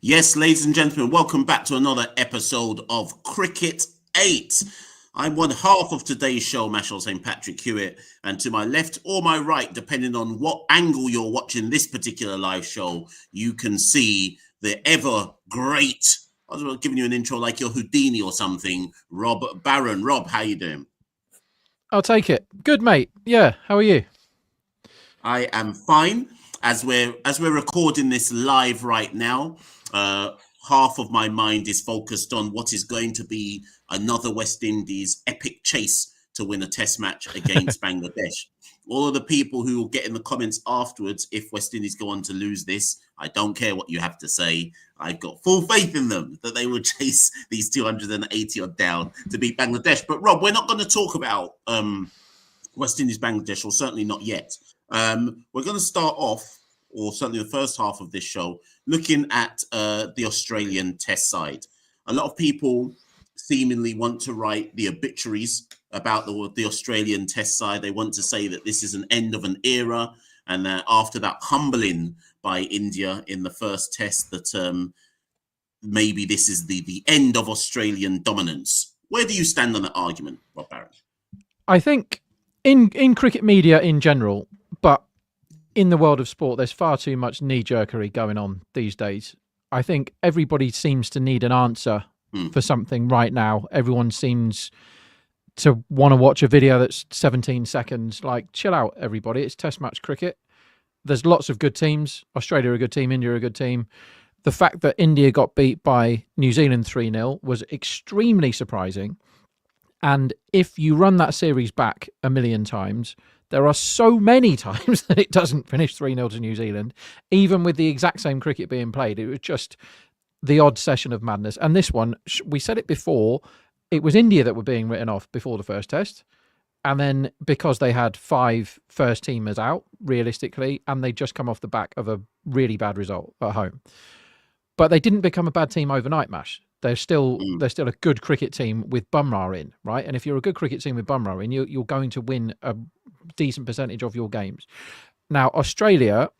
Yes, ladies and gentlemen, welcome back to another episode of Cricket 8. I'm one half of today's show, Machel St. Patrick Hewitt, and to my left or my right, depending on what angle you're watching this particular live show, you can see the ever great, I was giving you an intro like you're Houdini or something, Rob Barron. Rob, how you doing? I'll take it. Good, mate. Yeah, how are you? I am fine. As we're recording this live right now, half of my mind is focused on what is going to be another West Indies epic chase to win a test match against Bangladesh. All of the people who will get in the comments afterwards, if West Indies go on to lose this, I don't care what you have to say. I've got full faith in them that they will chase these 280 odd down to beat Bangladesh. But Rob, we're not going to talk about West Indies, Bangladesh, or certainly not yet. We're going to start off, or certainly the first half of this show, looking at the Australian test side. A lot of people seemingly want to write the obituaries about the Australian test side. They want to say that this is an end of an era, and that after that humbling by India in the first test, that maybe this is the end of Australian dominance. Where do you stand on that argument, Rob Barron? I think in cricket media in general, but in the world of sport, there's far too much knee-jerkery going on these days. I think everybody seems to need an answer for something right now. Everyone seems to want to watch a video that's 17 seconds. Like, chill out, everybody. It's test match cricket. There's lots of good teams. Australia are a good team. India are a good team. The fact that India got beat by New Zealand 3-0 was extremely surprising. And if you run that series back a million times, there are so many times that it doesn't finish 3-0 to New Zealand, even with the exact same cricket being played. It was just the odd session of madness. And this one, we said it before, it was India that were being written off before the first test. And then because they had 5 first teamers out, realistically, and they just come off the back of a really bad result at home. But they didn't become a bad team overnight, Mash. They're still a good cricket team with Bumrah in, right? And if you're a good cricket team with Bumrah in, you're going to win a decent percentage of your games. Now, Australia,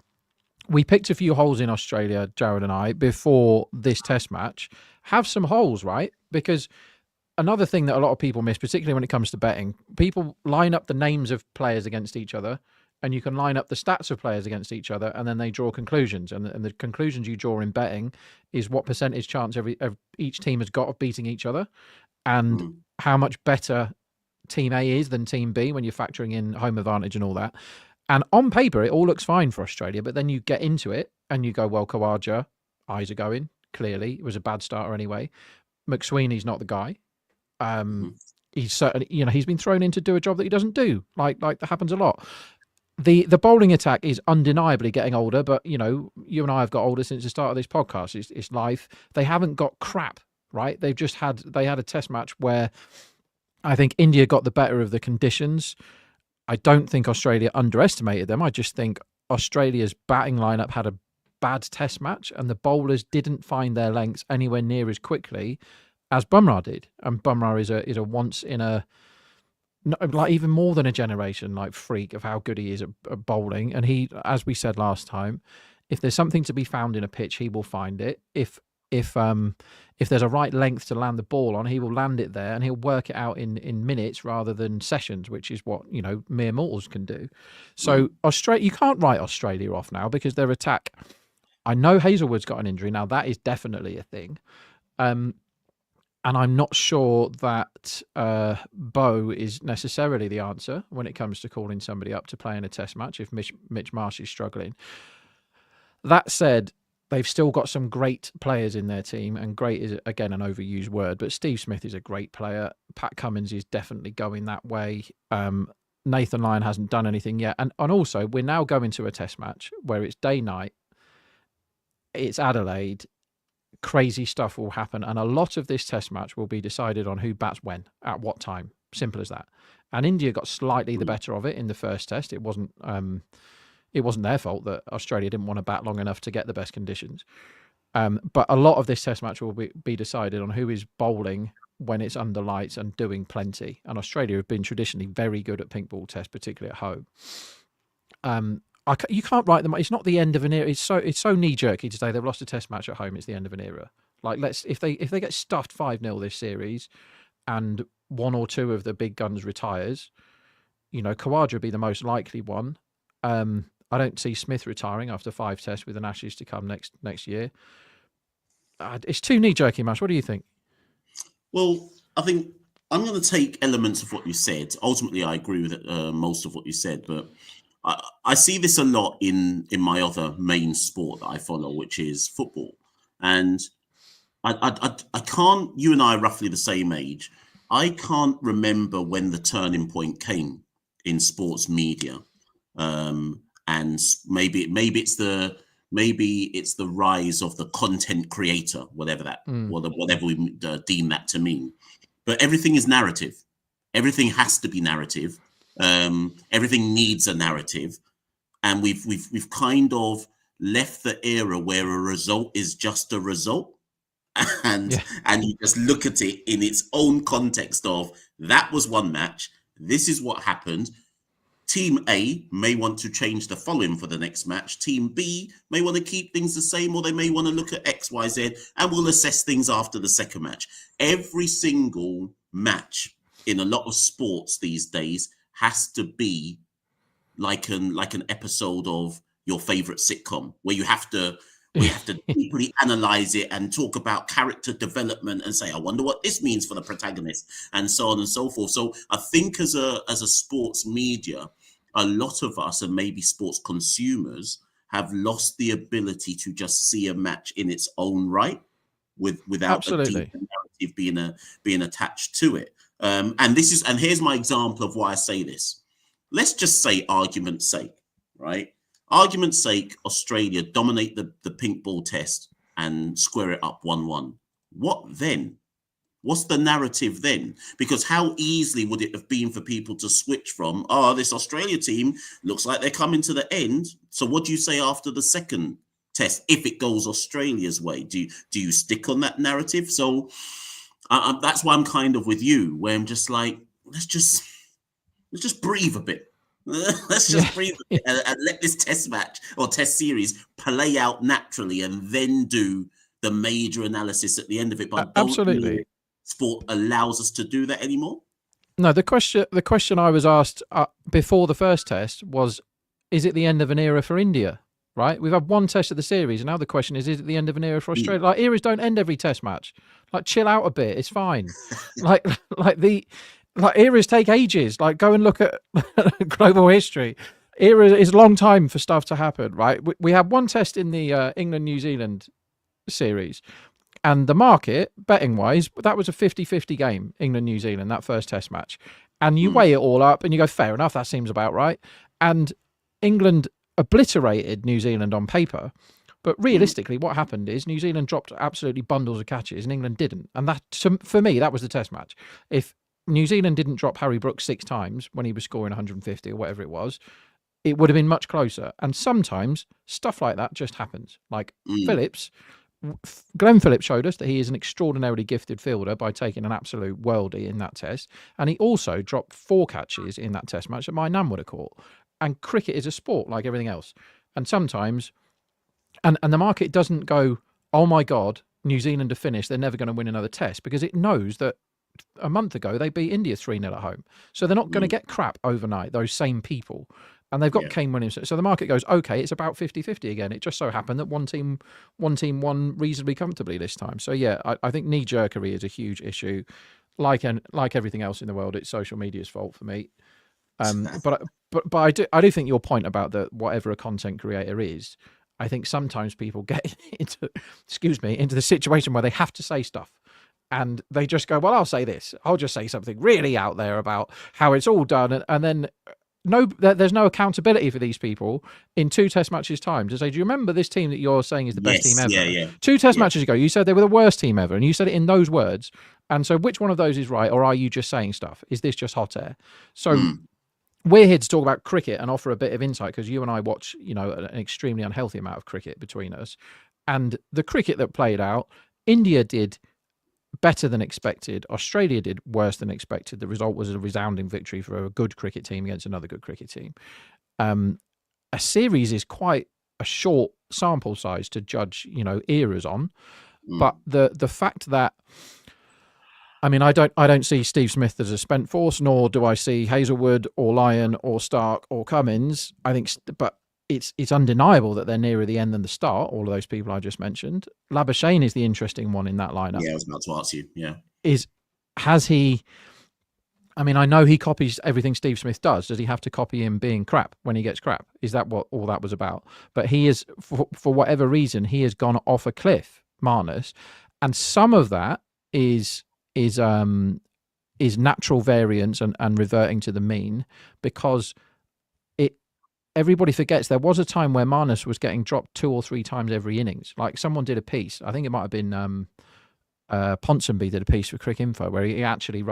we picked a few holes in Australia, Jared and I, before this test match. Have some holes, right? Because another thing that a lot of people miss, particularly when it comes to betting, people line up the names of players against each other, and you can line up the stats of players against each other, and then they draw conclusions. And the conclusions you draw in betting is what percentage chance each team has got of beating each other, and how much better Team A is than Team B when you're factoring in home advantage and all that. And on paper, it all looks fine for Australia, but then you get into it and you go, well, Khawaja, eyes are going, clearly. It was a bad starter anyway. McSweeney's not the guy. He's certainly, he's been thrown in to do a job that he doesn't do. Like that happens a lot. The bowling attack is undeniably getting older, but you and I have got older since the start of this podcast. It's life. They haven't got crap, right? They had a test match where I think India got the better of the conditions. I don't think Australia underestimated them. I just think Australia's batting lineup had a bad test match, and the bowlers didn't find their lengths anywhere near as quickly as Bumrah did. And Bumrah is a once in a, like even more than a generation, like freak of how good he is at bowling. And he, as we said last time, if there's something to be found in a pitch, he will find it. If there's a right length to land the ball on, he will land it there, and he'll work it out in minutes rather than sessions, which is what mere mortals can do. So Australia, you can't write Australia off now because their attack. I know Hazelwood's got an injury now; that is definitely a thing. And I'm not sure that Bowe is necessarily the answer when it comes to calling somebody up to play in a test match if Mitch Marsh is struggling. That said, they've still got some great players in their team, and great is, again, an overused word, but Steve Smith is a great player. Pat Cummins is definitely going that way. Nathan Lyon hasn't done anything yet. And also, we're now going to a test match where it's day-night, it's Adelaide, crazy stuff will happen, and a lot of this test match will be decided on who bats when, at what time. Simple as that. And India got slightly the better of it in the first test. It wasn't their fault that Australia didn't want to bat long enough to get the best conditions. But a lot of this test match will be decided on who is bowling when it's under lights and doing plenty. And Australia have been traditionally very good at pink ball tests, particularly at home. you can't write them. It's not the end of an era. It's so knee jerky to say they've lost a Test match at home. It's the end of an era. Like if they get stuffed 5-0 this series, and one or two of the big guns retires, Khawaja would be the most likely one. I don't see Smith retiring after 5 tests with an Ashes to come next year. It's too knee jerky, Mash. What do you think? Well, I think I'm going to take elements of what you said. Ultimately, I agree with most of what you said, but I see this a lot in my other main sport that I follow, which is football. And I can't. You and I are roughly the same age. I can't remember when the turning point came in sports media, and maybe it's the rise of the content creator, whatever we deem that to mean. But everything is narrative. Everything has to be narrative. Everything needs a narrative, and we've kind of left the era where a result is just a result, and you just look at it in its own context of that was one match. This is what happened. Team A may want to change the following for the next match. Team B may want to keep things the same, or they may want to look at X, Y, Z, and we'll assess things after the second match. Every single match in a lot of sports these days has to be like an episode of your favorite sitcom, where you have to deeply analyze it and talk about character development and say, I wonder what this means for the protagonist, and so on and so forth. So I think as a sports media, a lot of us, and maybe sports consumers, have lost the ability to just see a match in its own right without Absolutely. a deep narrative being attached to it. And here's my example of why I say this. Let's just say, argument's sake, right? Argument's sake, Australia dominate the pink ball test and square it up 1-1. What then? What's the narrative then? Because how easily would it have been for people to switch from, this Australia team looks like they're coming to the end. So what do you say after the second test if it goes Australia's way? Do you stick on that narrative? So that's why I'm kind of with you, where I'm just like, let's just breathe a bit. Let's just breathe a bit and let this test match or test series play out naturally, and then do the major analysis at the end of it. But absolutely, sport allows us to do that anymore. No, the question I was asked before the first test was, is it the end of an era for India? Right, we've had one test of the series, and now the question is it the end of an era for Australia? Like, eras don't end every test match. Like, chill out a bit, it's fine. like eras take ages. Like, go and look at global history. Era is a long time for stuff to happen, right? We had one test in the England-New Zealand series, and the market, betting-wise, that was a 50-50 game, England-New Zealand, that first test match. And you weigh it all up, and you go, fair enough, that seems about right. And England obliterated New Zealand on paper, but realistically what happened is New Zealand dropped absolutely bundles of catches and England didn't, and that, for me, that was the test match. If New Zealand didn't drop Harry Brooks 6 times when he was scoring 150 or whatever it was, it would have been much closer. And sometimes stuff like that just happens. Like Glenn Phillips showed us that he is an extraordinarily gifted fielder by taking an absolute worldie in that test, and he also dropped 4 catches in that test match that my nan would have caught. And cricket is a sport like everything else. And sometimes, and the market doesn't go, oh my God, New Zealand are finished, they're never going to win another test, because it knows that a month ago they beat India 3-0 at home. So they're not going to get crap overnight, those same people. And they've got Kane Williamson. So the market goes, okay, it's about 50-50 again. It just so happened that one team won reasonably comfortably this time. So yeah, I think knee-jerkery is a huge issue. Like everything else in the world, it's social media's fault for me. But I do think your point about whatever a content creator is, I think sometimes people get into the situation where they have to say stuff, and they just go, well, I'll say this, I'll just say something really out there about how it's all done, and then there's no accountability for these people in 2 test matches time to say, do you remember this team that you're saying is the best team ever? Yeah. 2 test matches ago you said they were the worst team ever, and you said it in those words, and so which one of those is right, or are you just saying stuff? Is this just hot air? So we're here to talk about cricket and offer a bit of insight, because you and I watch, an extremely unhealthy amount of cricket between us. And the cricket that played out, India did better than expected. Australia did worse than expected. The result was a resounding victory for a good cricket team against another good cricket team. a series is quite a short sample size to judge, eras on. But the fact that, I mean, I don't see Steve Smith as a spent force, nor do I see Hazelwood or Lyon or Stark or Cummins. I think, but it's undeniable that they're nearer the end than the start. All of those people I just mentioned. Labuschagne is the interesting one in that lineup. Yeah, I was about to ask you. Yeah, has he? I mean, I know he copies everything Steve Smith does. Does he have to copy him being crap when he gets crap? Is that what all that was about? But he is, for whatever reason, he has gone off a cliff, Marnus, and some of that is natural variance and reverting to the mean, because everybody forgets there was a time where Marnus was getting dropped 2 or 3 times every innings. Like, someone did a piece, I think it might have been Ponsonby did a piece for Cricinfo where he actually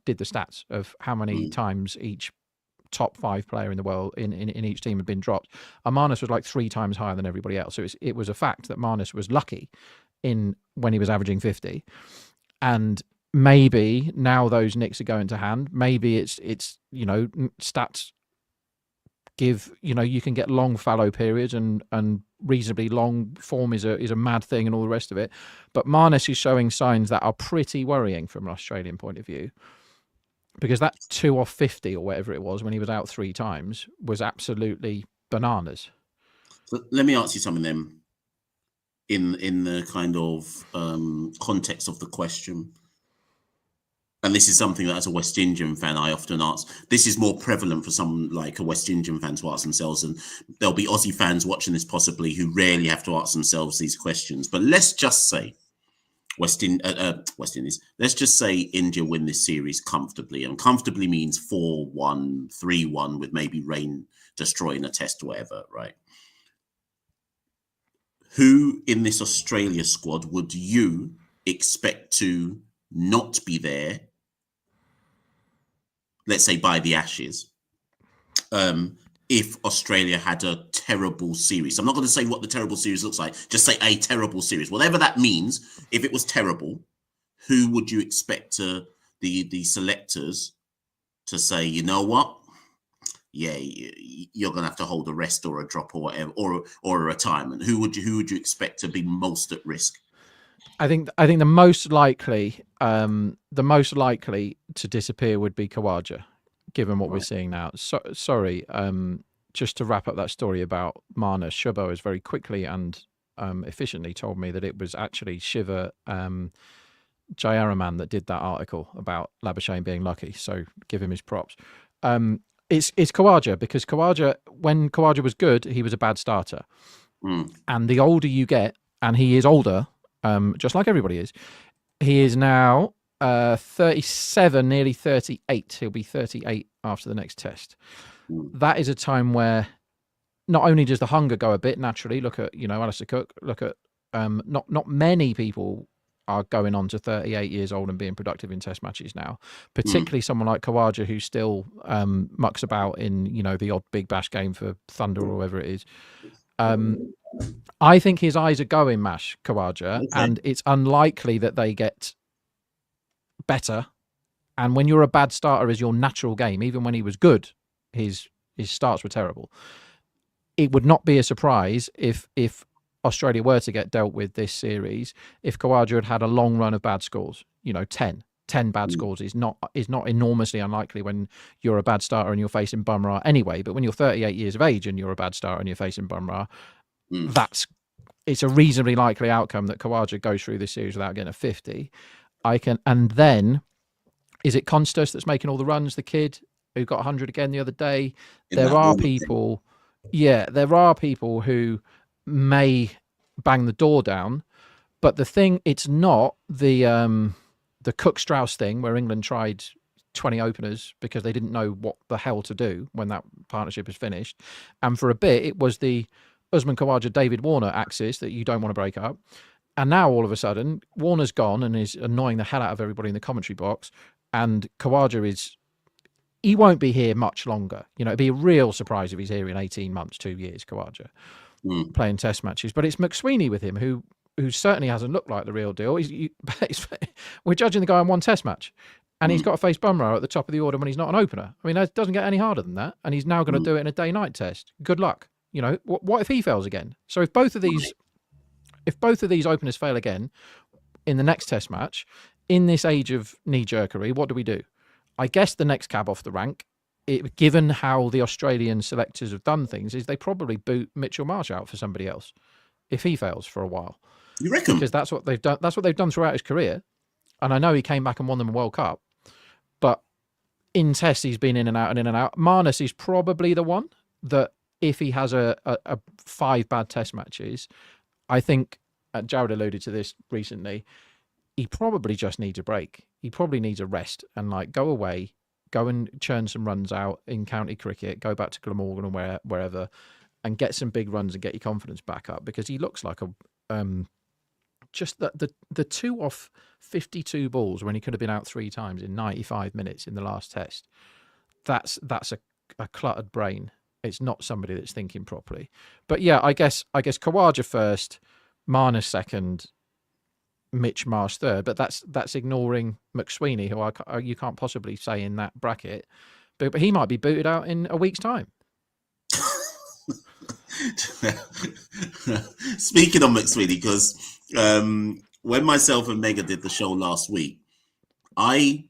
did the stats of how many times each top 5 player in the world in each team had been dropped. And Marnus was like 3 times higher than everybody else. So it was a fact that Marnus was lucky when he was averaging 50. And maybe now those nicks are going to hand. Maybe it's stats give, you can get long fallow periods and reasonably long form is a mad thing and all the rest of it. But Marnus is showing signs that are pretty worrying from an Australian point of view, because that 2 off 50 or whatever it was when he was out 3 times was absolutely bananas. So let me ask you something then, in the kind of context of the question. And this is something that, as a West Indian fan, I often ask. This is more prevalent for someone like a West Indian fan to ask themselves, and there'll be Aussie fans watching this possibly who rarely have to ask themselves these questions. But let's just say West Indies. Let's just say India win this series comfortably, and comfortably means 4-1, 3-1, with maybe rain destroying a test or whatever, right? Who in this Australia squad would you expect to not be there, let's say by the Ashes, if Australia had a terrible series? I'm not going to say what the terrible series looks like, just say a terrible series. Whatever that means, if it was terrible, who would you expect the selectors to say, you know what? Yeah, you're going to have to hold a rest or a drop or whatever, or a retirement. Who would you expect to be most at risk? I think the most likely to disappear would be Khawaja, given what we're seeing now. Sorry, just to wrap up that story about Marnus, Shubho has very quickly and efficiently told me that it was actually Shiva Jayaraman that did that article about Labuschagne being lucky. So give him his props. It's Khawaja, because when Khawaja was good, he was a bad starter. And the older you get, and he is older, just like everybody is, he is now 37, nearly 38. He'll be 38 after the next test. That is a time where not only does the hunger go a bit naturally, look at, Alistair Cook, look at not many people are going on to 38 years old and being productive in test matches now, particularly someone like Khawaja, who still mucks about in, the odd big bash game for Thunder or whatever it is. I think his eyes are going, Khawaja, and it's unlikely that they get better. And when you're a bad starter as your natural game, even when he was good, his starts were terrible. It would not be a surprise if Australia were to get dealt with this series, if Khawaja had a long run of bad scores, 10 bad scores is not enormously unlikely when you're a bad starter and you're facing Bumrah anyway. But when you're 38 years of age and you're a bad starter and you're facing Bumrah, it's a reasonably likely outcome that Khawaja goes through this series without getting a 50. And then, is it Constas that's making all the runs, the kid who got 100 again the other day? There are people who may bang the door down, but the thing, it's not the Cook-Strauss thing where England tried 20 openers because they didn't know what the hell to do when that partnership is finished. And for a bit, it was the Usman Khawaja, David Warner axis that you don't want to break up. And now all of a sudden, Warner's gone and is annoying the hell out of everybody in the commentary box. And Khawaja he won't be here much longer. It'd be a real surprise if he's here in 18 months, 2 years, Khawaja, playing test matches. But it's McSweeney with him, who certainly hasn't looked like the real deal. We're judging the guy on one test match, and he's got to face Bumrah at the top of the order when he's not an opener. I mean, that doesn't get any harder than that. And he's now going to do it in a day-night test. Good luck. You know, what if he fails again? So if both of these openers fail again in the next Test match, in this age of knee-jerkery, what do? I guess the next cab off the rank, given how the Australian selectors have done things, is they probably boot Mitchell Marsh out for somebody else if he fails for a while. You reckon? Because that's what they've done. That's what they've done throughout his career. And I know he came back and won them a World Cup, but in Tests he's been in and out and in and out. Marnus is probably the one that if he has a 5 bad Test matches, I think Jared alluded to this recently. He probably just needs a break. He probably needs a rest and like go away, go and churn some runs out in county cricket, go back to Glamorgan and wherever, and get some big runs and get your confidence back up, because he looks like just the 2 off 52 balls when he could have been out 3 times in 95 minutes in the last Test. That's a cluttered brain. It's not somebody that's thinking properly. But yeah, I guess Khawaja first, Marnus second, Mitch Marsh third, but that's ignoring McSweeney, who you can't possibly say in that bracket, but he might be booted out in a week's time. Speaking of McSweeney, because when myself and Mega did the show last week, I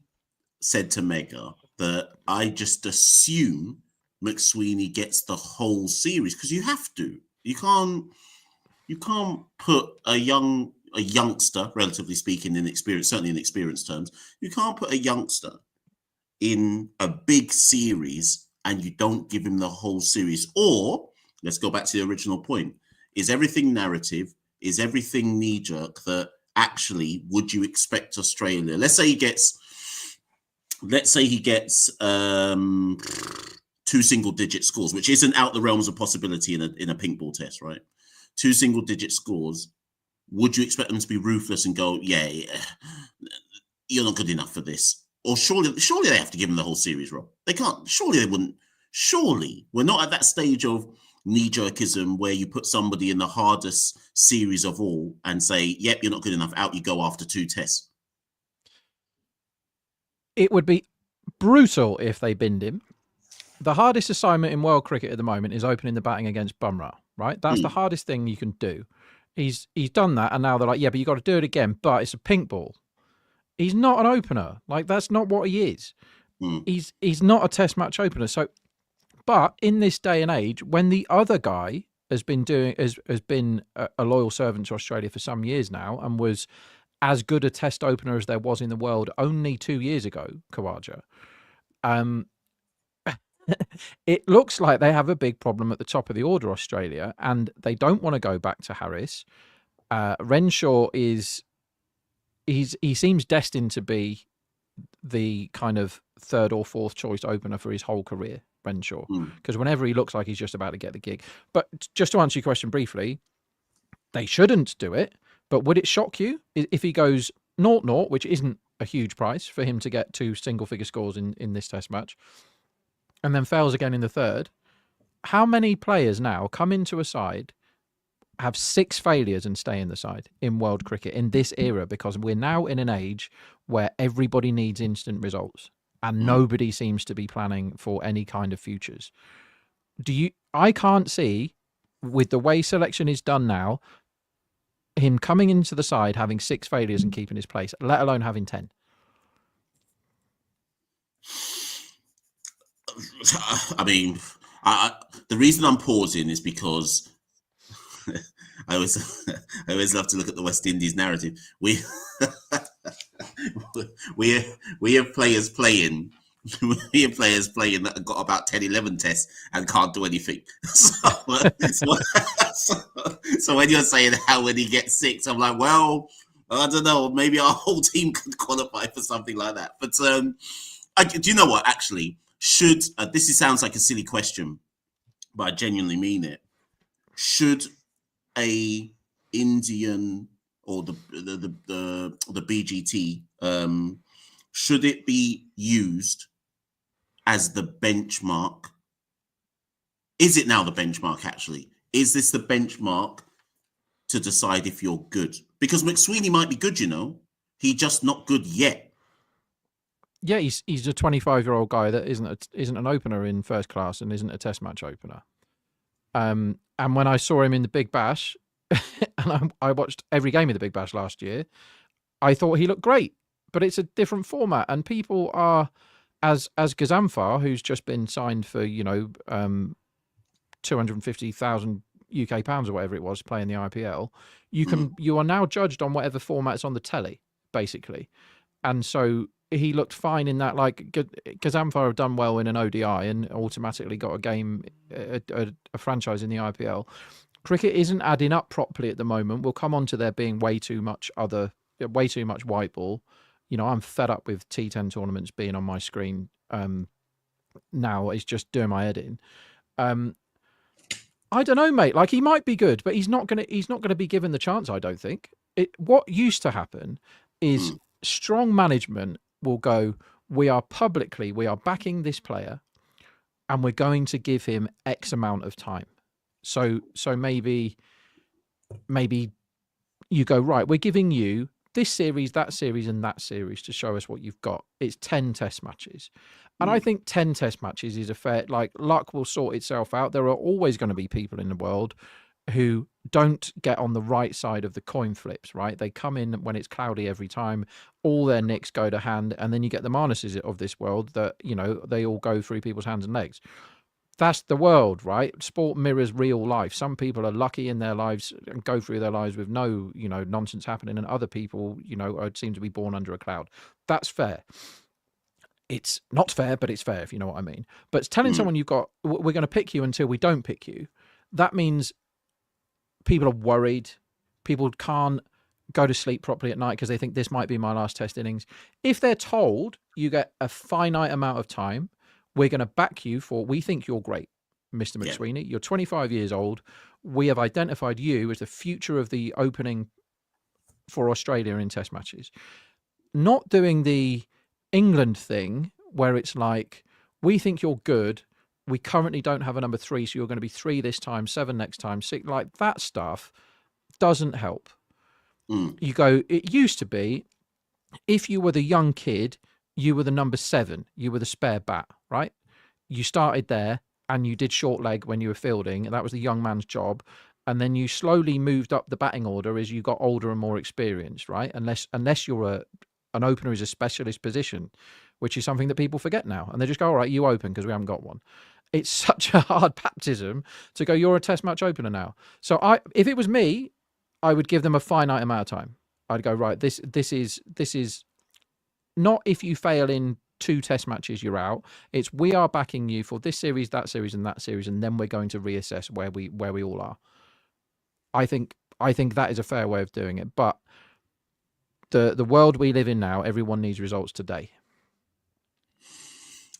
said to Mega that I just assume McSweeney gets the whole series, because you have to. You can't put a youngster, relatively speaking, in experience, certainly in experience terms, you can't put a youngster in a big series and you don't give him the whole series. Or let's go back to the original point. Is everything narrative? Is everything knee-jerk that actually would you expect Australia? Let's say he gets 2 single-digit scores, which isn't out the realms of possibility in a pink ball Test, right? 2 single-digit scores. Would you expect them to be ruthless and go, yeah, you're not good enough for this? Or surely they have to give him the whole series, Rob. They can't. Surely they wouldn't. Surely we're not at that stage of knee-jerkism where you put somebody in the hardest series of all and say, yep, you're not good enough. Out you go after 2 Tests. It would be brutal if they binned him. The hardest assignment in world cricket at the moment is opening the batting against Bumrah, right? That's the hardest thing you can do. He's done that, and now they're like, yeah, but you got to do it again, but it's a pink ball. He's not an opener. Like, that's not what he is. He's not a Test match opener. So, but in this day and age, when the other guy has been a loyal servant to Australia for some years now and was as good a Test opener as there was in the world only 2 years ago, Khawaja, it looks like they have a big problem at the top of the order, Australia, and they don't want to go back to Harris. Renshaw he seems destined to be the kind of 3rd or 4th choice opener for his whole career, Renshaw, because whenever he looks like he's just about to get the gig. But just to answer your question briefly, they shouldn't do it, but would it shock you if he goes 0-0, which isn't a huge price for him to get 2 single-figure scores in this Test match, and then fails again in the 3rd? How many players now come into a side, have 6 failures and stay in the side in world cricket in this era? Because we're now in an age where everybody needs instant results and nobody seems to be planning for any kind of futures. I can't see, with the way selection is done now, him coming into the side, having 6 failures and keeping his place, let alone having 10. I mean, the reason I'm pausing is because I always love to look at the West Indies narrative. We have players playing. We have players playing that have got about 10, 11 Tests and can't do anything. So when you're saying how when he gets 6, I'm like, well, I don't know. Maybe our whole team could qualify for something like that. But do you know what? Actually, this sounds like a silly question, but I genuinely mean it. Should a Indian or the BGT should it be used as the benchmark? Is it now the benchmark? Actually, is this the benchmark to decide if you're good? Because McSweeney might be good, he's just not good yet. Yeah, he's a 25-year-old guy that isn't an opener in first class and isn't a Test match opener. And when I saw him in the Big Bash, and I watched every game of the Big Bash last year, I thought he looked great. But it's a different format, and people are, as Gazamfar, who's just been signed for 250,000 UK pounds or whatever it was, playing the IPL. You are now judged on whatever format's on the telly, basically. And so he looked fine in that. Like Gazamfar have done well in an ODI and automatically got a game, a franchise in the IPL. Cricket isn't adding up properly at the moment. We'll come on to there being way too much white ball. I'm fed up with T10 tournaments being on my screen now. It's just doing my head in. I don't know, mate. Like, he might be good, but he's not gonna be given the chance, I don't think. What used to happen is strong management will go, we are backing this player and we're going to give him X amount of time. So maybe you go, right, we're giving you this series, that series, and that series to show us what you've got. It's 10 test matches. And I think 10 test matches is a fair, like, luck will sort itself out. There are always going to be people in the world who don't get on the right side of the coin flips, right? They come in when it's cloudy every time, all their nicks go to hand, and then you get the Marnuses of this world that, they all go through people's hands and legs. That's the world, right? Sport mirrors real life. Some people are lucky in their lives and go through their lives with no, nonsense happening, and other people, seem to be born under a cloud. That's fair. It's not fair, but it's fair, if you know what I mean. But telling someone we're going to pick you until we don't pick you, that means people are worried. People can't go to sleep properly at night because they think this might be my last test innings. If they're told you get a finite amount of time, we're going to back you we think you're great, Mr. McSweeney. Yeah. You're 25 years old. We have identified you as the future of the opening for Australia in test matches. Not doing the England thing where it's like, we think you're good. We currently don't have a number 3, so you're going to be 3 this time, 7 next time, 6. Like, that stuff doesn't help. You go, it used to be, if you were the young kid, you were the number 7. You were the spare bat, right? You started there and you did short leg when you were fielding, and that was the young man's job. And then you slowly moved up the batting order as you got older and more experienced, right? Unless you're an opener is a specialist position, which is something that people forget now. And they just go, all right, you open because we haven't got one. It's such a hard baptism to go, you're a test match opener now. So if it was me, I would give them a finite amount of time. I'd go, right, this is not if you fail in 2 test matches, you're out. It's we are backing you for this series, that series, and that series, and then we're going to reassess where we all are. I think that is a fair way of doing it. But the world we live in now, everyone needs results today.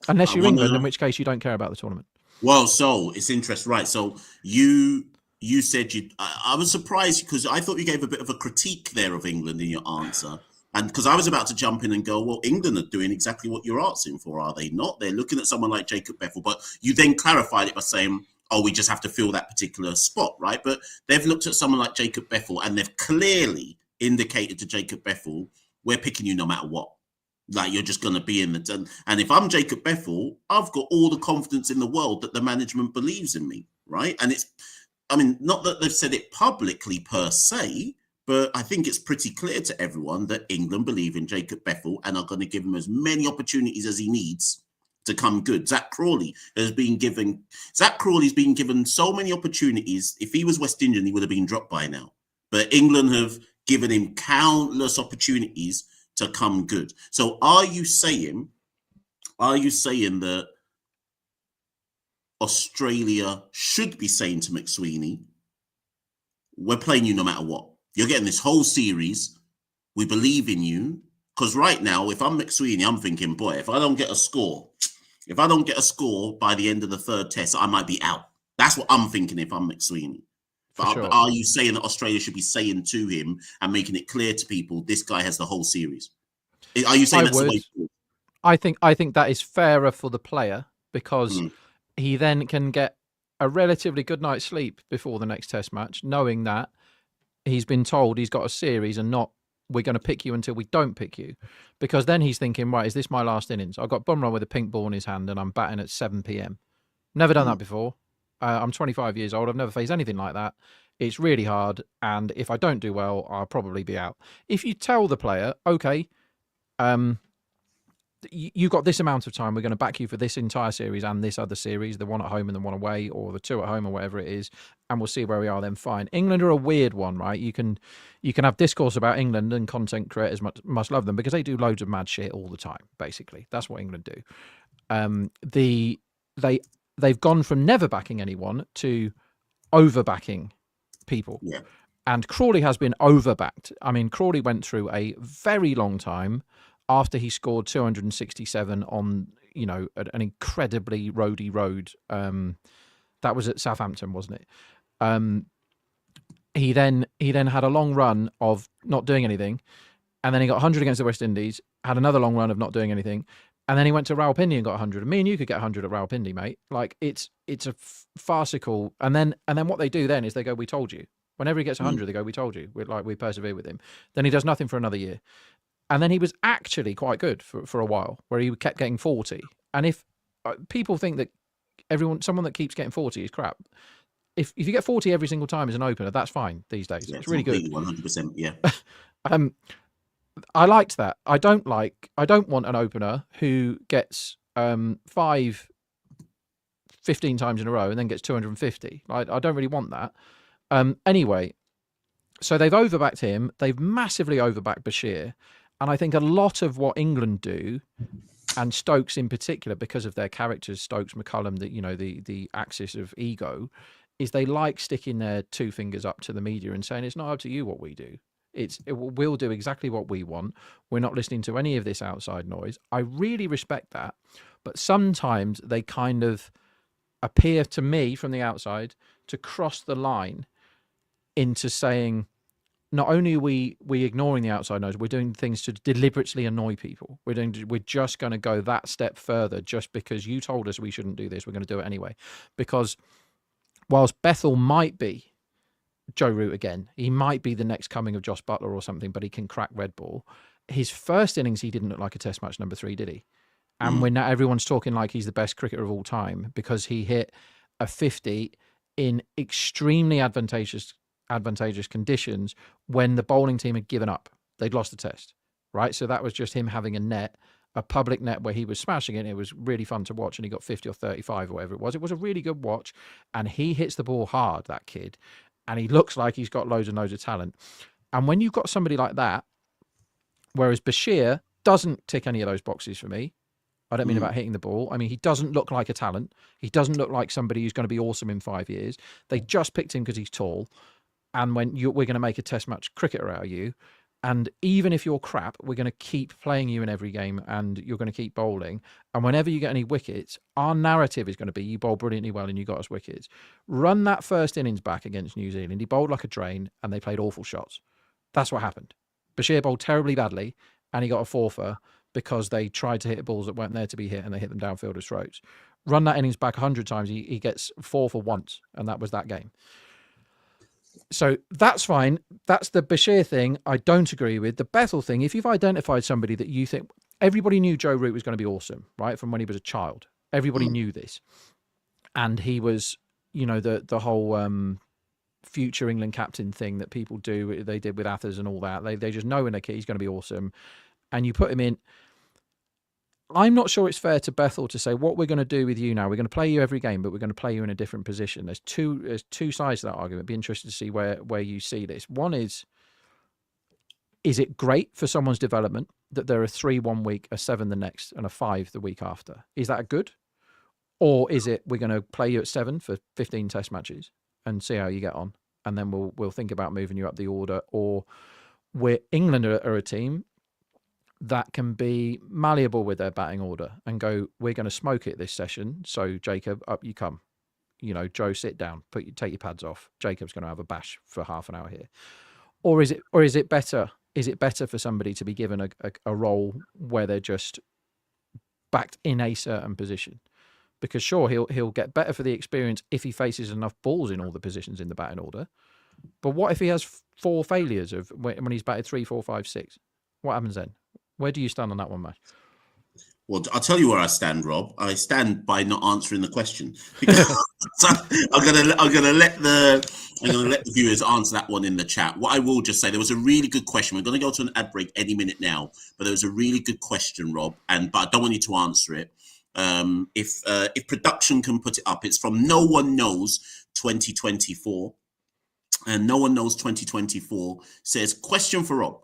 Unless you're England, in which case you don't care about the tournament. Well, so it's interesting, right? So you said I was surprised because I thought you gave a bit of a critique there of England in your answer. And because I was about to jump in and go, well, England are doing exactly what you're asking for, are they not? They're looking at someone like Jacob Bethel, but you then clarified it by saying, oh, we just have to fill that particular spot, right? But they've looked at someone like Jacob Bethel and they've clearly indicated to Jacob Bethel, we're picking you no matter what. Like, you're just going to be in the... And if I'm Jacob Bethel, I've got all the confidence in the world that the management believes in me, right? And it's, not that they've said it publicly per se, but I think it's pretty clear to everyone that England believe in Jacob Bethel and are going to give him as many opportunities as he needs to come good. Zach Crawley's been given so many opportunities. If he was West Indian, he would have been dropped by now. But England have given him countless opportunities to come good. So are you saying that Australia should be saying to McSweeney, we're playing you no matter what? You're getting this whole series. We believe in you. Because right now, if I'm McSweeney, I'm thinking, boy, if I don't get a score by the end of the 3rd test, I might be out. That's what I'm thinking if I'm McSweeney. But sure. Are you saying that Australia should be saying to him and making it clear to people, this guy has the whole series? Are you saying that's the way forward? I think that is fairer for the player because he then can get a relatively good night's sleep before the next test match, knowing that he's been told he's got a series and not we're going to pick you until we don't pick you. Because then he's thinking, right, is this my last innings? I've got Bumrah with a pink ball in his hand and I'm batting at 7 p.m. Never done that before. I'm 25 years old. I've never faced anything like that. It's really hard. And if I don't do well, I'll probably be out. If you tell the player, okay, you got this amount of time. We're going to back you for this entire series and this other series, the one at home and the one away, or the two at home or whatever it is, and we'll see where we are then. Fine. England are a weird one, right? You can have discourse about England, and content creators must love them because they do loads of mad shit all the time. Basically, that's what England do. They've gone from never backing anyone to over backing people. Yeah. And Crawley has been overbacked. I mean, Crawley went through a very long time after he scored 267 on, an incredibly roady road. That was at Southampton, wasn't it? He then had a long run of not doing anything, and then he got 100 against the West Indies, had another long run of not doing anything, and then he went to Rawalpindi and got 100. Me and you could get 100 at Rawalpindi, mate. Like, it's a farcical. And then what they do then is they go, "We told you." Whenever he gets 100, they go, "We told you." We persevere with him. Then he does nothing for another year. And then he was actually quite good for a while, where he kept getting 40. And if people think that someone that keeps getting 40 is crap, if you get 40 every single time as an opener, that's fine these days. Yeah, it's really good. 100%. Yeah. I liked that. I don't want an opener who gets 15 times in a row and then gets 250. I don't really want that. Anyway, so they've overbacked him. They've massively overbacked Bashir. And I think a lot of what England do, and Stokes in particular, because of their characters, Stokes, McCullum, the axis of ego, is they like sticking their two fingers up to the media and saying, it's not up to you what we do. We'll do exactly what we want. We're not listening to any of this outside noise. I really respect that. But sometimes they kind of appear to me from the outside to cross the line into saying, not only are we ignoring the outside noise, we're doing things to deliberately annoy people. We're just going to go that step further just because you told us we shouldn't do this. We're going to do it anyway. Because whilst Bethel might be Joe Root again, he might be the next coming of Josh Butler or something, but he can crack red ball. His first innings, he didn't look like a Test match number 3, did he? And when now everyone's talking like he's the best cricketer of all time because he hit a 50 in extremely advantageous conditions when the bowling team had given up. They'd lost the Test, right? So that was just him having a public net where he was smashing it. It was really fun to watch, and he got 50 or 35 or whatever it was. It was a really good watch, and he hits the ball hard, that kid, and he looks like he's got loads and loads of talent. And when you've got somebody like that, whereas Bashir doesn't tick any of those boxes for me, I don't mean about hitting the ball. I mean, he doesn't look like a talent. He doesn't look like somebody who's going to be awesome in 5 years. They just picked him because he's tall. And we're going to make a Test match cricketer out of you. And even if you're crap, we're going to keep playing you in every game and you're going to keep bowling. And whenever you get any wickets, our narrative is going to be you bowled brilliantly well and you got us wickets. Run that first innings back against New Zealand. He bowled like a drain and they played awful shots. That's what happened. Bashir bowled terribly badly and he got a forfer because they tried to hit balls that weren't there to be hit and they hit them downfielders' throats. Run that innings back 100 times, he gets 4 for once, and that was that game. So that's fine. That's the Bashir thing I don't agree with. The Bethel thing, if you've identified somebody that you think... Everybody knew Joe Root was going to be awesome, right, from when he was a child. Everybody knew this. And he was, the whole future England captain thing that people do, they did with Athers and all that. They just know in their kid he's going to be awesome. And you put him in... I'm not sure it's fair to Bethel to say what we're going to do with you now. We're going to play you every game, but we're going to play you in a different position. There's two sides to that argument. I'd be interested to see where you see this. One is it great for someone's development that there are 3 1 week, a 7 the next, and a 5 the week after? Is that good? Or is it we're going to play you at 7 for 15 Test matches and see how you get on, and then we'll think about moving you up the order? Or England are a team that can be malleable with their batting order and go, we're going to smoke it this session. So Jacob, up you come. Joe, sit down, take your pads off. Jacob's going to have a bash for half an hour here. Or is it better? Is it better for somebody to be given a role where they're just backed in a certain position? Because sure, he'll get better for the experience if he faces enough balls in all the positions in the batting order. But what if he has 4 failures of when he's batted 3, 4, 5, 6? What happens then? Where do you stand on that one, Matt? Well, I'll tell you where I stand, Rob. I stand by not answering the question because so I'm gonna let the viewers answer that one in the chat. What I will just say, there was a really good question. We're gonna go to an ad break any minute now, but there was a really good question, Rob, but I don't want you to answer it. If production can put it up, it's from No One Knows 2024, and No One Knows 2024 says, question for Rob.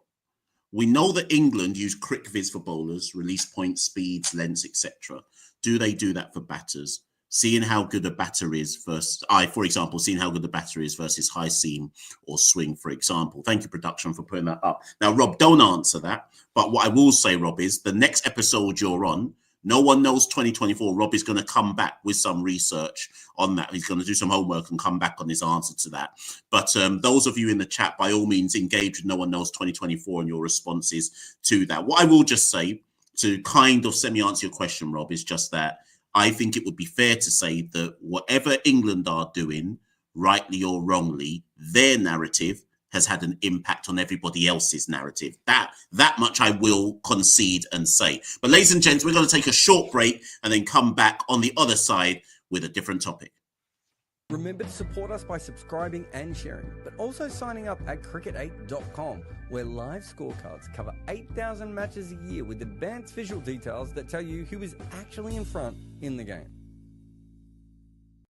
We know that England use CricViz for bowlers, release points, speeds, lengths, etc. Do they do that for batters? Seeing how good a batter is for example, seeing how good the batter is versus high seam or swing, for example. Thank you, production, for putting that up. Now, Rob, don't answer that. But what I will say, Rob, is the next episode you're on, No One Knows 2024, Rob is going to come back with some research on that. He's going to do some homework and come back on his answer to that. But those of you in the chat, by all means, engage with No One Knows 2024 and your responses to that. What I will just say to kind of semi-answer your question, Rob, is just that I think it would be fair to say that whatever England are doing, rightly or wrongly, their narrative has had an impact on everybody else's narrative. That much I will concede and say. But ladies and gents, we're going to take a short break and then come back on the other side with a different topic. Remember to support us by subscribing and sharing, but also signing up at Cricket8.com, where live scorecards cover 8,000 matches a year with advanced visual details that tell you who is actually in front in the game.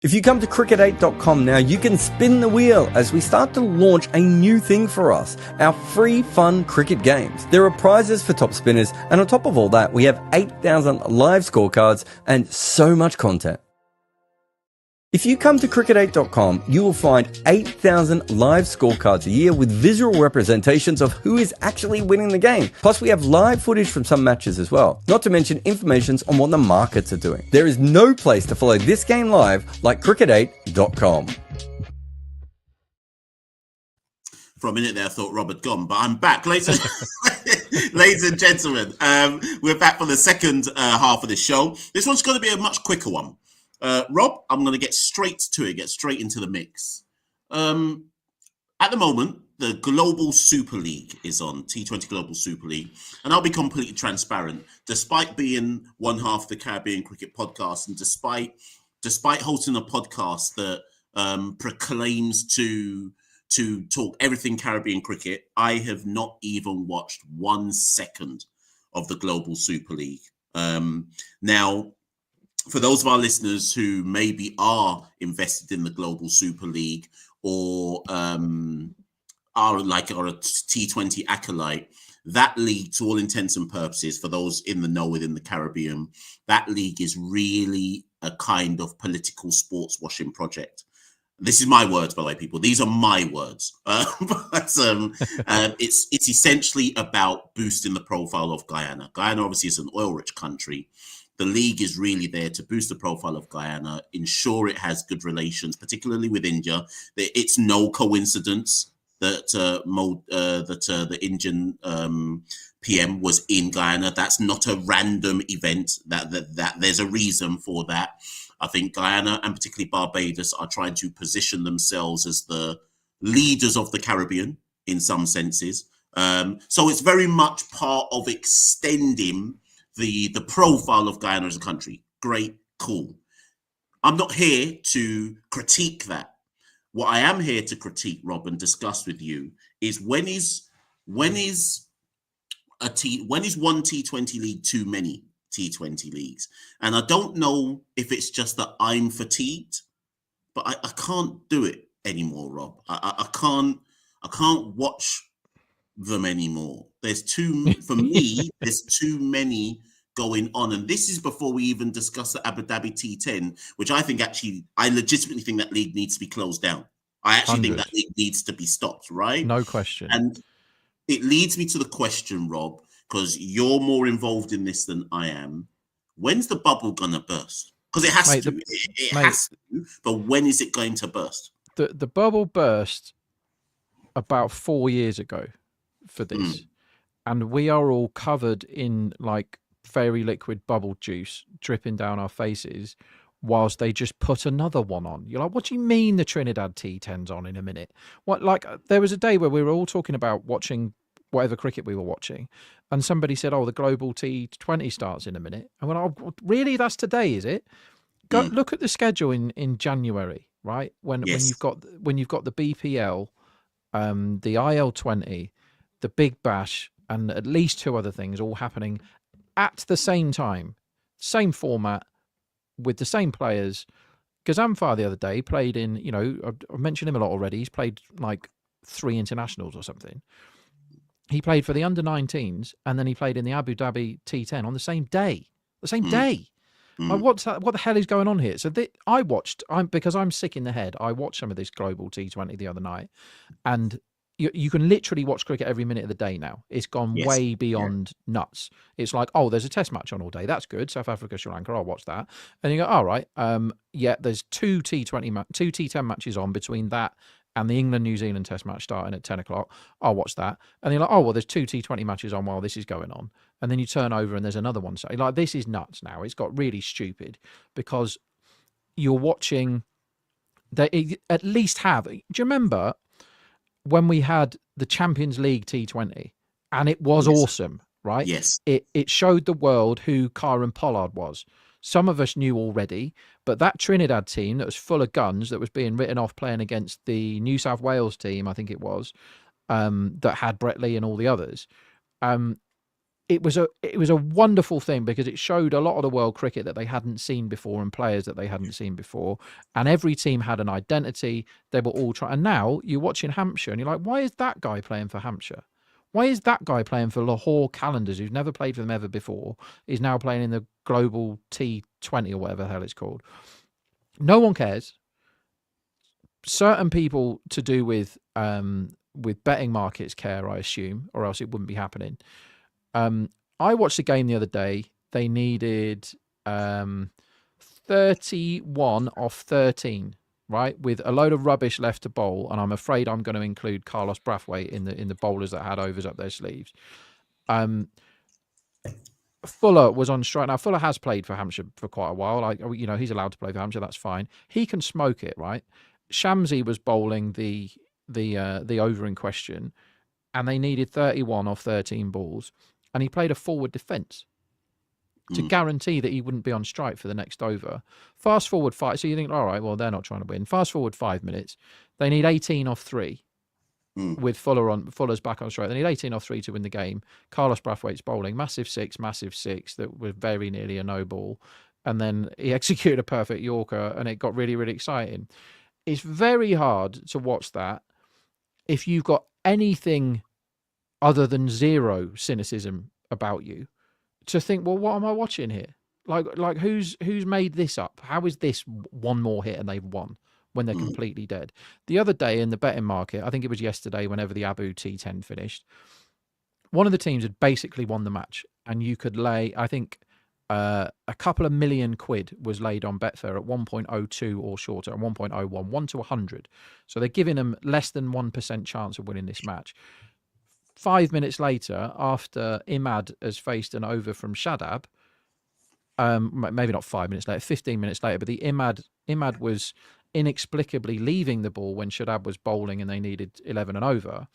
If you come to Cricket8.com now, you can spin the wheel as we start to launch a new thing for us, our free fun cricket games. There are prizes for top spinners, and on top of all that, we have 8,000 live scorecards and so much content. If you come to Cricket8.com, you will find 8,000 live scorecards a year with visual representations of who is actually winning the game. Plus, we have live footage from some matches as well, not to mention information on what the markets are doing. There is no place to follow this game live like Cricket8.com. For a minute there, I thought Rob had gone, but I'm back. Ladies and gentlemen, we're back for the second half of the show. This one's going to be a much quicker one. Rob, I'm going to get straight to it, get straight into the mix. At the moment, the Global Super League is on, T20 Global Super League. And I'll be completely transparent. Despite being one half of the Caribbean Cricket Podcast and despite hosting a podcast that proclaims to talk everything Caribbean cricket, I have not even watched 1 second of the Global Super League. Now, for those of our listeners who maybe are invested in the Global Super League or are a T20 acolyte, that league, to all intents and purposes, for those in the know within the Caribbean, that league is really a kind of political sports washing project. This is my words, by the way, people. These are my words. It's essentially about boosting the profile of Guyana. Guyana obviously is an oil-rich country. The league is really there to boost the profile of Guyana, ensure it has good relations, particularly with India. It's no coincidence that the Indian PM was in Guyana. That's not a random event. That there's a reason for that. I think Guyana and particularly Barbados are trying to position themselves as the leaders of the Caribbean in some senses. So it's very much part of extending the profile of Guyana as a country. Great, cool. I'm not here to critique that. What I am here to critique, Rob, and discuss with you is when is one T20 league too many T20 leagues? And I don't know if it's just that I'm fatigued, but I can't do it anymore, Rob. I can't watch them anymore. For me, there's too many going on. And this is before we even discuss the Abu Dhabi T10, which I legitimately think that league needs to be closed down. I actually think that league needs to be stopped, right? No question. And it leads me to the question, Rob, because you're more involved in this than I am. When's the bubble going to burst? Because it has to. It has to. But when is it going to burst? The bubble burst about 4 years ago for this. And we are all covered in like very liquid bubble juice dripping down our faces whilst they just put another one on. You're like, what do you mean the Trinidad T10's on in a minute? What, like, there was a day where we were all talking about watching whatever cricket we were watching, and somebody said, "Oh, the global T20 starts in a minute," and went, "Oh, really? That's today, is it?" Go look at the schedule in January, right? When you've got the BPL, the IL20, the Big Bash, and at least 2 other things all happening at the same time, same format, with the same players. Gazamfar the other day played in, I've mentioned him a lot already. He's played like 3 internationals or something. He played for the under-19s, and then he played in the Abu Dhabi T10 on the same day. Like, what the hell is going on here? So because I'm sick in the head, I watched some of this global T20 the other night, and you can literally watch cricket every minute of the day now. It's gone way beyond nuts. It's like, oh, there's a test match on all day. That's good. South Africa, Sri Lanka, I'll watch that. And you go, all right, there's 2 T10 matches on between that and the England-New Zealand test match starting at 10 o'clock. I'll watch that. And you're like, oh, well, there's 2 T20 matches on while this is going on. And then you turn over and there's another one. So, like, this is nuts now. It's got really stupid because you're watching... They at least have... Do you remember when we had the Champions League T20, and it was awesome, right? Yes. It showed the world who Kieran Pollard was. Some of us knew already, but that Trinidad team that was full of guns, that was being written off playing against the New South Wales team, I think it was, that had Brett Lee and all the others. It was a wonderful thing because it showed a lot of the world cricket that they hadn't seen before and players that they hadn't seen before. And every team had an identity. They were all trying. And now you're watching Hampshire and you're like, why is that guy playing for Hampshire? Why is that guy playing for Lahore Calendars, who's never played for them ever before, is now playing in the Global T20 or whatever the hell it's called? No one cares. Certain people to do with betting markets care, I assume, or else it wouldn't be happening. I watched the game the other day. They needed 31 off 13, right, with a load of rubbish left to bowl, and I'm afraid I'm going to include Carlos Brathwaite in the bowlers that had overs up their sleeves. Fuller was on strike. Now, Fuller has played for Hampshire for quite a while. He's allowed to play for Hampshire. That's fine. He can smoke it, right? Shamsi was bowling the over in question, and they needed 31 off 13 balls, and he played a forward defence to guarantee that he wouldn't be on strike for the next over. Fast forward 5, so you think, all right, well, they're not trying to win. Fast forward 5 minutes, they need 18 off 3 with Fuller's back on strike. They need 18 off 3 to win the game. Carlos Brathwaite's bowling, massive six that was very nearly a no ball, and then he executed a perfect Yorker, and it got really, really exciting. It's very hard to watch that if you've got anything other than zero cynicism about you, to think, well, what am I watching here? Like who's made this up? How is this one more hit and they've won when they're completely dead? The other day in the betting market, I think it was yesterday, whenever the Abu T10 finished, one of the teams had basically won the match, and you could lay, I think, a couple of million quid was laid on Betfair at 1.02 or shorter, and 1.01, 1 to 100. So they're giving them less than 1% chance of winning this match. 5 minutes later, after Imad has faced an over from Shadab, maybe not 5 minutes later, 15 minutes later, but the Imad was inexplicably leaving the ball when Shadab was bowling and they needed 11 and over.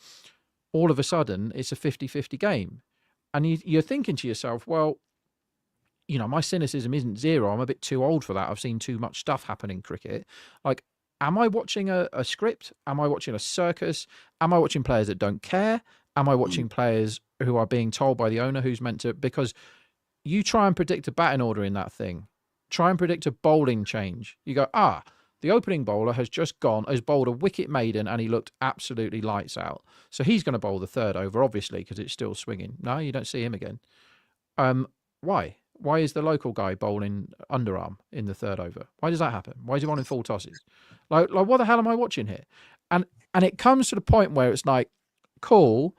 All of a sudden, it's a 50-50 game. And you're thinking to yourself, well, my cynicism isn't zero. I'm a bit too old for that. I've seen too much stuff happen in cricket. Like, am I watching a script? Am I watching a circus? Am I watching players that don't care? Am I watching players who are being told by the owner who's meant to? Because you try and predict a batting order in that thing. Try and predict a bowling change. You go, the opening bowler has bowled a wicket maiden, and he looked absolutely lights out. So he's going to bowl the third over, obviously, because it's still swinging. No, you don't see him again. Why? Why is the local guy bowling underarm in the third over? Why does that happen? Why is he on in full tosses? Like what the hell am I watching here? And it comes to the point where it's like, cool.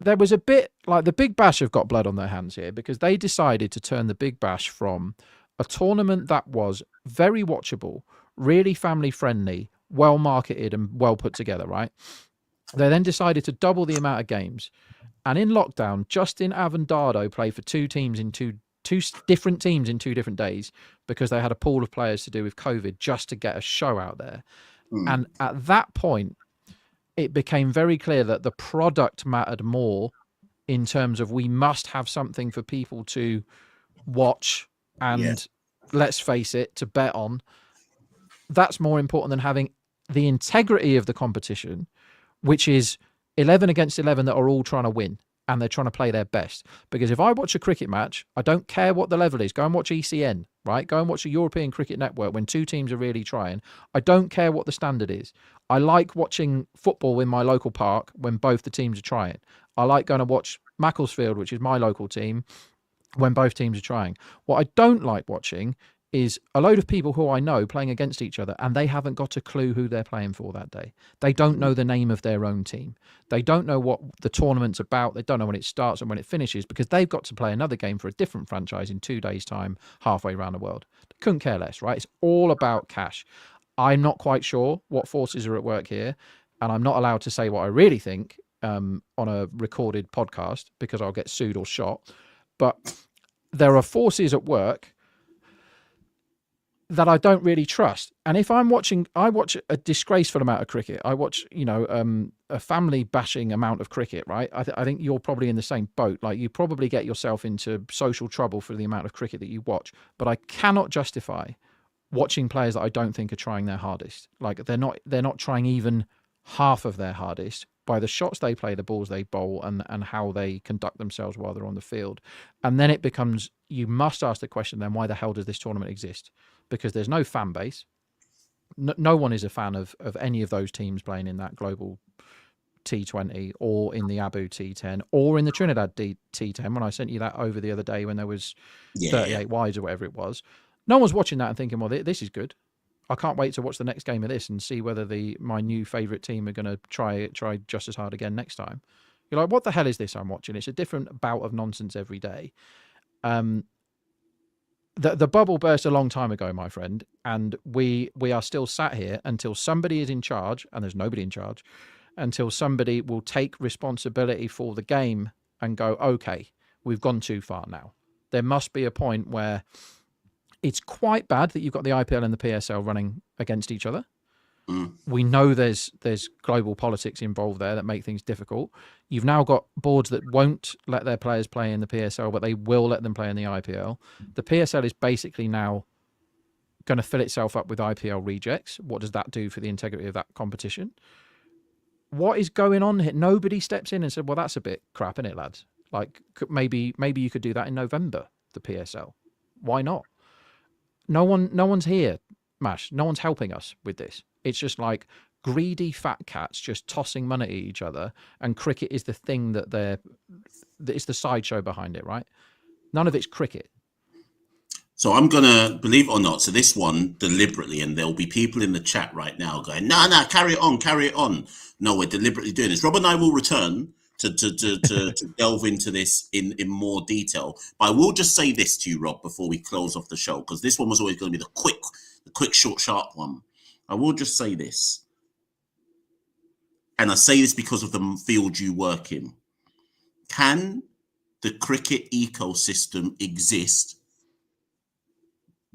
There was a bit like the Big Bash have got blood on their hands here, because they decided to turn the Big Bash from a tournament that was very watchable, really family friendly, well marketed and well put together, right? They then decided to double the amount of games. And in lockdown, Justin Avendado played for two different teams in 2 different days, because they had a pool of players to do with COVID just to get a show out there. And at that point, it became very clear that the product mattered more in terms of we must have something for people to watch and, let's face it, to bet on. That's more important than having the integrity of the competition, which is 11 against 11 that are all trying to win and they're trying to play their best. Because if I watch a cricket match, I don't care what the level is. Go and watch ECN, right? Go and watch a European Cricket Network when two teams are really trying. I don't care what the standard is. I like watching football in my local park when both the teams are trying. I like going to watch Macclesfield, which is my local team, when both teams are trying. What I don't like watching is a load of people who I know playing against each other and they haven't got a clue who they're playing for that day. They don't know the name of their own team. They don't know what the tournament's about. They don't know when it starts and when it finishes because they've got to play another game for a different franchise in 2 days' time, halfway around the world. Couldn't care less, right? It's all about cash. I'm not quite sure what forces are at work here, and I'm not allowed to say what I really think on a recorded podcast because I'll get sued or shot. But there are forces at work that I don't really trust. And if I watch a disgraceful amount of cricket. I watch, a family bashing amount of cricket, right? I think you're probably in the same boat. Like, you probably get yourself into social trouble for the amount of cricket that you watch. But I cannot justify watching players that I don't think are trying their hardest. Like, they're not trying even half of their hardest by the shots they play, the balls they bowl, and how they conduct themselves while they're on the field. And then it becomes, you must ask the question then, why the hell does this tournament exist? Because there's no fan base. No one is a fan of any of those teams playing in that global T20 or in the Abu T10 or in the Trinidad T10 when I sent you that over the other day when there was 38 wides or whatever it was. No one's watching that and thinking, well, this is good. I can't wait to watch the next game of this and see whether my new favourite team are going to try just as hard again next time. You're like, what the hell is this I'm watching? It's a different bout of nonsense every day. The bubble burst a long time ago, my friend, and we are still sat here until somebody is in charge, and there's nobody in charge, until somebody will take responsibility for the game and go, okay, we've gone too far now. There must be a point where it's quite bad that you've got the IPL and the PSL running against each other. We know there's global politics involved there that make things difficult. You've now got boards that won't let their players play in the PSL, but they will let them play in the IPL. The PSL is basically now going to fill itself up with IPL rejects. What does that do for the integrity of that competition? What is going on here? Nobody steps in and said, well, that's a bit crap, isn't it, lads? Like, maybe you could do that in November, the PSL. Why not? No one's here, Mash. No one's helping us with this. It's just like greedy fat cats just tossing money at each other, and cricket is the thing that it's the sideshow behind it, right? None of it's cricket. So I'm gonna, believe it or not, so this one deliberately, and there'll be people in the chat right now going, no, carry it on. No, we're deliberately doing this. Rob and I will return to delve into this in more detail. But I will just say this to you, Rob, before we close off the show, because this one was always going to be the quick, short, sharp one. I will just say this, and I say this because of the field you work in. Can the cricket ecosystem exist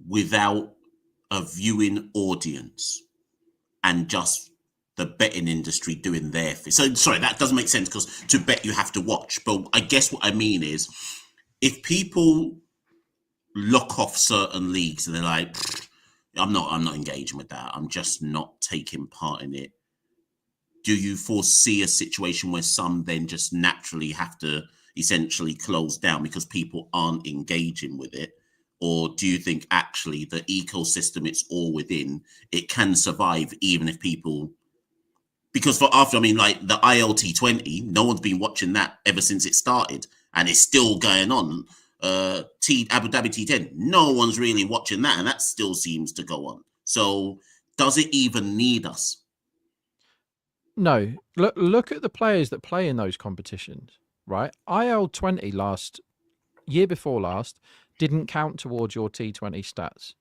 without a viewing audience and just the betting industry doing their thing? So, sorry, that doesn't make sense, because to bet you have to watch. But I guess what I mean is, if people lock off certain leagues and they're like, I'm not engaging with that, I'm just not taking part in it, do you foresee a situation where some then just naturally have to essentially close down because people aren't engaging with it? Or do you think actually the ecosystem it's all within, it can survive even if people... Because like the ILT20, no one's been watching that ever since it started, and it's still going on. Abu Dhabi T10, no one's really watching that, and that still seems to go on. So does it even need us? No. Look at the players that play in those competitions, right? IL20 year before last didn't count towards your T20 stats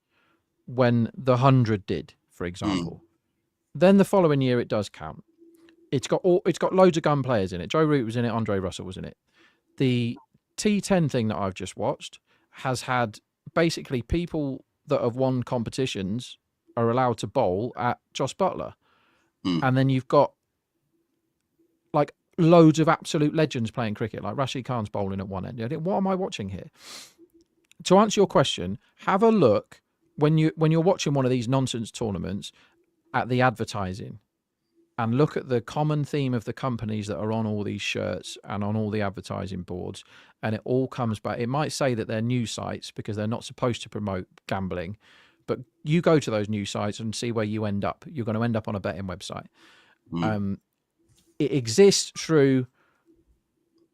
when the 100 did, for example. Then the following year it does count. It's got loads of gun players in it. Joe Root was in it. Andre Russell was in it. The T10 thing that I've just watched has had basically people that have won competitions are allowed to bowl at Joss Butler. And then you've got like loads of absolute legends playing cricket, like Rashid Khan's bowling at one end. What am I watching here? To answer your question, have a look when you're watching one of these nonsense tournaments at the advertising, and look at the common theme of the companies that are on all these shirts and on all the advertising boards, and it all comes back. It might say that they're news sites because they're not supposed to promote gambling, but you go to those news sites and see where you end up. You're going to end up on a betting website. It exists through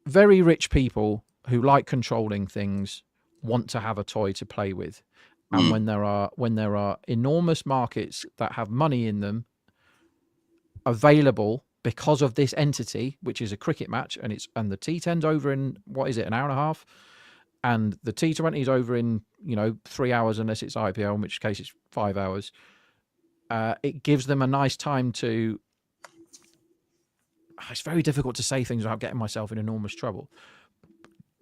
very rich people who like controlling things, want to have a toy to play with. And when there are enormous markets that have money in them available because of this entity, which is a cricket match, and the T10's over in, what is it, an hour and a half, and the T20 is over in 3 hours unless it's IPL, in which case it's 5 hours. It gives them a nice time to. It's very difficult to say things without getting myself in enormous trouble.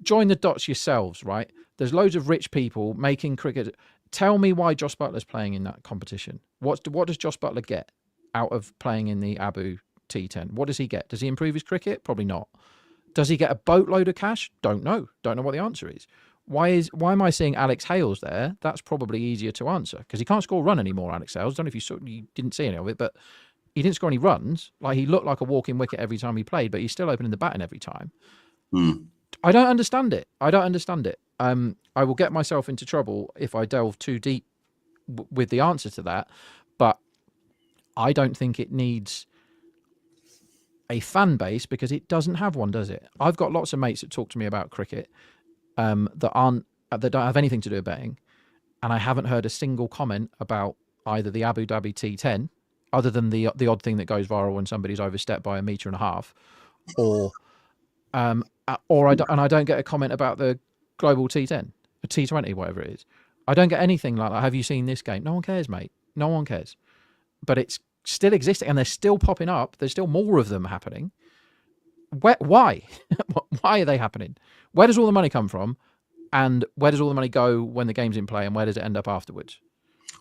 Join the dots yourselves, right? There's loads of rich people making cricket. Tell me why Josh Butler's playing in that competition. What does Josh Butler get out of playing in the Abu T10? What does he get? Does he improve his cricket? Probably not. Does he get a boatload of cash? Don't know. Don't know what the answer is. Why am I seeing Alex Hales there? That's probably easier to answer because he can't score a run anymore, Alex Hales. I don't know if you didn't see any of it, but he didn't score any runs. Like, he looked like a walking wicket every time he played, but he's still opening the batting every time. I don't understand it. I will get myself into trouble if I delve too deep with the answer to that, but I don't think it needs a fan base because it doesn't have one, does it? I've got lots of mates that talk to me about cricket that don't have anything to do with betting, and I haven't heard a single comment about either the Abu Dhabi T10, other than the odd thing that goes viral when somebody's overstepped by 1.5 meters, I don't get a comment about the global T10, the T20, whatever it is. I don't get anything like that. Have you seen this game? No one cares, mate. No one cares. But it's still existing, and they're still popping up. There's still more of them happening. Why? Why are they happening? Where does all the money come from? And where does all the money go when the game's in play? And where does it end up afterwards?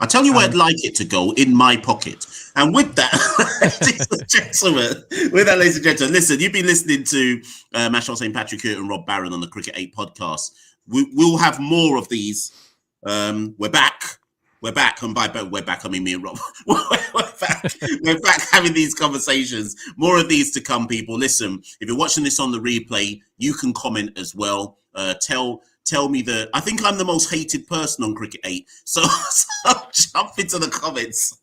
I'll tell you where I'd like it to go, in my pocket. And with that, ladies and gentlemen, listen, you've been listening to Machel St. Patrick and Rob Barron on the Cricket8 podcast. We'll have more of these. We're back. And by we're back, I mean me and Rob. We're back having these conversations. More of these to come, people. Listen, if you're watching this on the replay, you can comment as well. Tell me I think I'm the most hated person on Cricket8. So jump into the comments.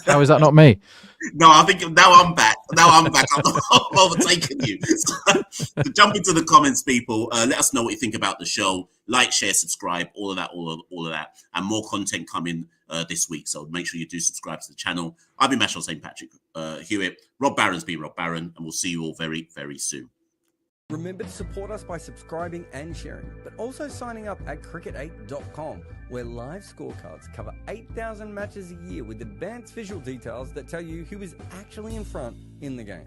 How is that not me? No, I think now I'm back. I'm overtaking you. So jump into the comments, people. Let us know what you think about the show. Like, share, subscribe, all of that. And more content coming this week. So make sure you do subscribe to the channel. I've been Machel St. Patrick Hewitt. Rob Barron's been Rob Barron. And we'll see you all very, very soon. Remember to support us by subscribing and sharing, but also signing up at Cricket8.com, where live scorecards cover 8,000 matches a year with advanced visual details that tell you who is actually in front in the game.